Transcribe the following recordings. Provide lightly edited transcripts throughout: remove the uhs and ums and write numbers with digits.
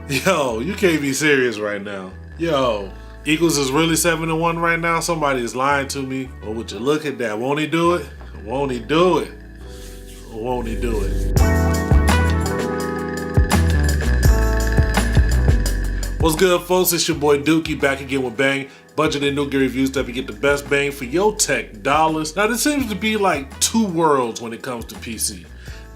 Yo, you can't be serious right now. Yo, Eagles is really 7-1 right now. Somebody is lying to me. Well, would you look at that? Won't he do it? Won't he do it? Won't he do it? What's good, folks? It's your boy Dookie back again with B.A.N.G. Budget and new gear reviews that we get the best bang for your tech dollars. Now, there seems to be like two worlds when it comes to PC.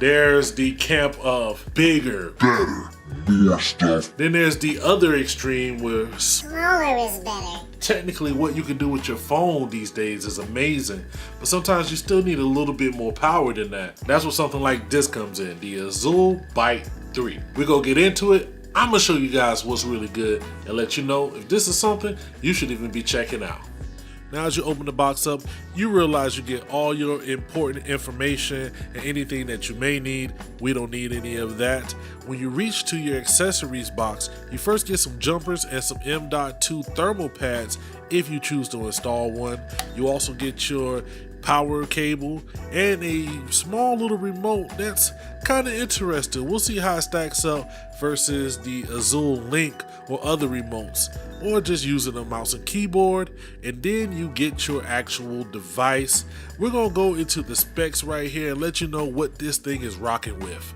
There's the camp of bigger, better, more stuff. Then there's the other extreme where smaller is better. Technically, what you can do with your phone these days is amazing, but sometimes you still need a little bit more power than that. That's where something like this comes in, the Azulle Byte 3. We're gonna get into it. I'm gonna show you guys what's really good and let you know if this is something you should even be checking out. Now, as you open the box up, you realize you get all your important information and anything that you may need. We don't need any of that. When you reach to your accessories box, you first get some jumpers and some M.2 thermal pads if you choose to install one. You also get your power cable and a small little remote that's kind of interesting. We'll see how it stacks up versus the Azule Link or other remotes, or just using a mouse and keyboard. And then you get your actual device. We're gonna go into the specs right here and let you know what this thing is rocking with.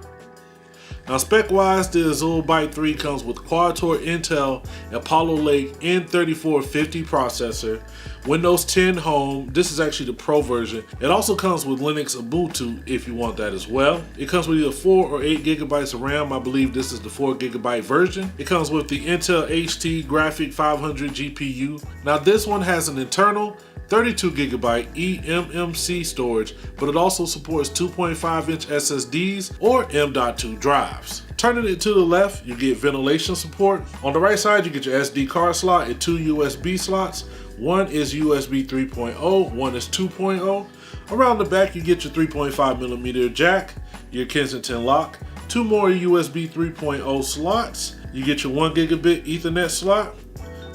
Now, spec-wise, the Azulle Byte 3 comes with quad-core Intel Apollo Lake N3450 processor, Windows 10 Home. This is actually the Pro version. It also comes with Linux Ubuntu if you want that as well. It comes with either 4 or 8 gigabytes of RAM. I believe this is the 4 gigabyte version. It comes with the Intel HT Graphic 500 GPU. Now, this one has an internal 32 gigabyte eMMC storage, but it also supports 2.5-inch SSDs or M.2 drives. Turning it to the left, you get ventilation support. On the right side, you get your SD card slot and 2 USB slots. One is USB 3.0, one is 2.0. Around the back, you get your 3.5mm jack, your Kensington lock, 2 more USB 3.0 slots. You get your 1 gigabit Ethernet slot,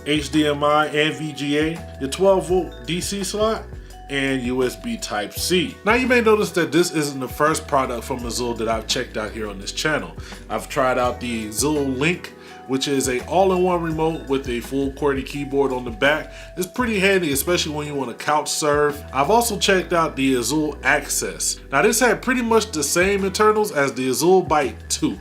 HDMI and VGA, your 12-volt DC slot, and USB Type-C. Now, you may notice that this isn't the first product from Azulle that I've checked out here on this channel. I've tried out the Azulle Link, which is a all-in-one remote with a full QWERTY keyboard on the back. It's pretty handy, especially when you want to couch surf. I've also checked out the Azulle Access. Now, this had pretty much the same internals as the Azulle Byte 2.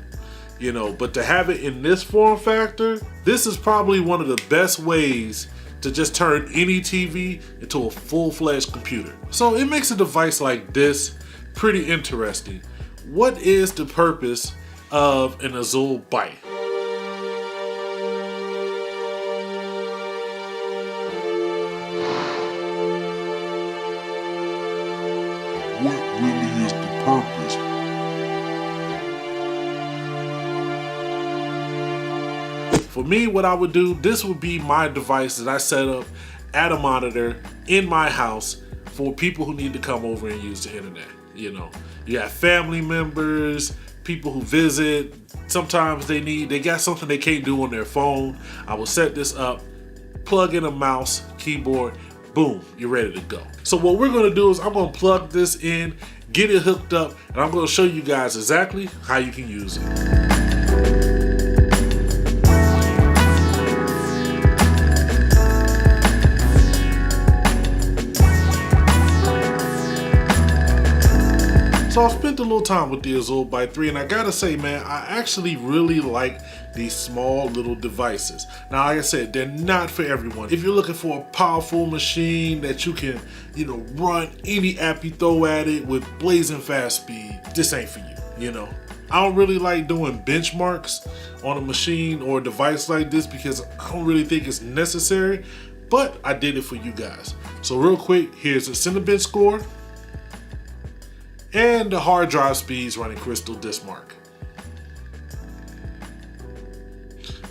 You know, but to have it in this form factor, this is probably one of the best ways to just turn any TV into a full-fledged computer. So it makes a device like this pretty interesting. What is the purpose of an Azulle Byte? What really is the purpose? For me, what I would do, this would be my device that I set up at a monitor in my house for people who need to come over and use the internet. You know, you have family members, people who visit. Sometimes they got something they can't do on their phone. I will set this up, plug in a mouse, keyboard, boom, you're ready to go. So what we're gonna do is I'm gonna plug this in, get it hooked up, and I'm gonna show you guys exactly how you can use it. So I spent a little time with the Azulle Byte 3, and I gotta say, man, I actually really like these small little devices. Now, like I said, they're not for everyone. If you're looking for a powerful machine that you can, you know, run any app you throw at it with blazing fast speed, this ain't for you, you know. I don't really like doing benchmarks on a machine or a device like this because I don't really think it's necessary, but I did it for you guys. So real quick, here's a Cinebench score and the hard drive speeds running Crystal Disk Mark.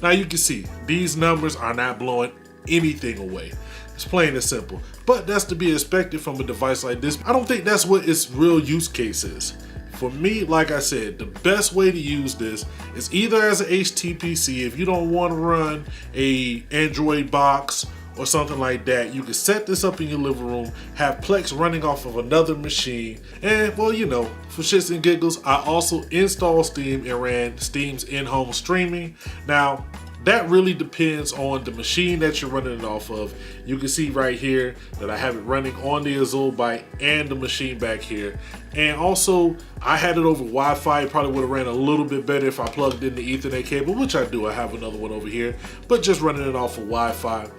Now you can see these numbers are not blowing anything away. It's plain and simple, but that's to be expected from a device like this. I don't think that's what its real use case is. For me, like I said, the best way to use this is either as an HTPC if you don't want to run a Android box or something like that, you can set this up in your living room, have Plex running off of another machine, and well, you know, for shits and giggles, I also installed Steam and ran Steam's in-home streaming. Now, that really depends on the machine that you're running it off of. You can see right here that I have it running on the Azulle Byte and the machine back here. And also, I had it over Wi-Fi. It probably would have ran a little bit better if I plugged in the Ethernet cable, which I do. I have another one over here, but just running it off of Wi-Fi.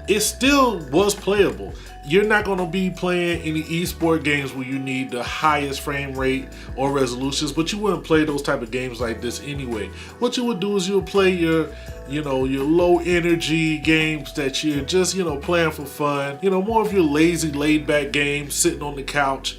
It still was playable. You're not going to be playing any esport games where you need the highest frame rate or resolutions, but you wouldn't play those type of games like this anyway. What you would do is you'll play your low energy games that you're just, playing for fun. More of your lazy, laid back games, sitting on the couch.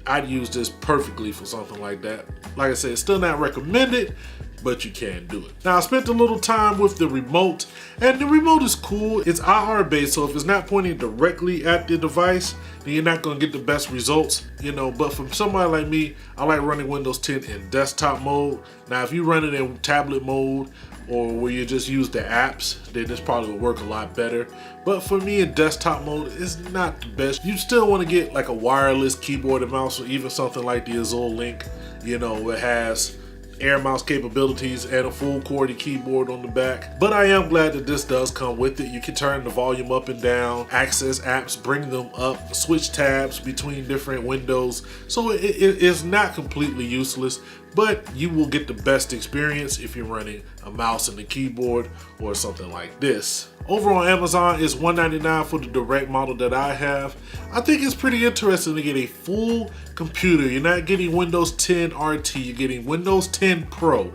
I'd use this perfectly for something like that. Like I said, it's still not recommended, but you can do it. Now, I spent a little time with the remote, and the remote is cool. It's IR based, so if it's not pointing directly at the device, then you're not gonna get the best results, but for somebody like me, I like running Windows 10 in desktop mode. Now, if you run it in tablet mode, or where you just use the apps, then this probably will work a lot better. But for me, in desktop mode, it's not the best. You still wanna get like a wireless keyboard and mouse, or even something like the Azul Link. It has air mouse capabilities and a full QWERTY keyboard on the back. But I am glad that this does come with it. You can turn the volume up and down, access apps, bring them up, switch tabs between different windows. So it is not completely useless, but you will get the best experience if you're running a mouse and a keyboard or something like this. Over on Amazon, it's $199 for the direct model that I have. I think it's pretty interesting to get a full computer. You're not getting Windows 10 RT, you're getting Windows 10 Pro,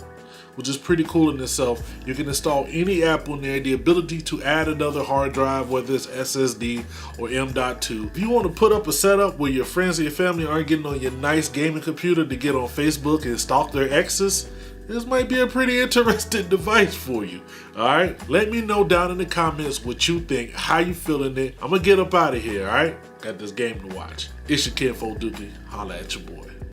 which is pretty cool in itself. You can install any app on there, the ability to add another hard drive, whether it's SSD or M.2. If you want to put up a setup where your friends and your family aren't getting on your nice gaming computer to get on Facebook and stalk their exes, this might be a pretty interesting device for you. Alright, let me know down in the comments what you think, how you feeling it. I'm gonna get up out of here, alright? Got this game to watch. It's your Kinfolk Dookie. Holla at your boy.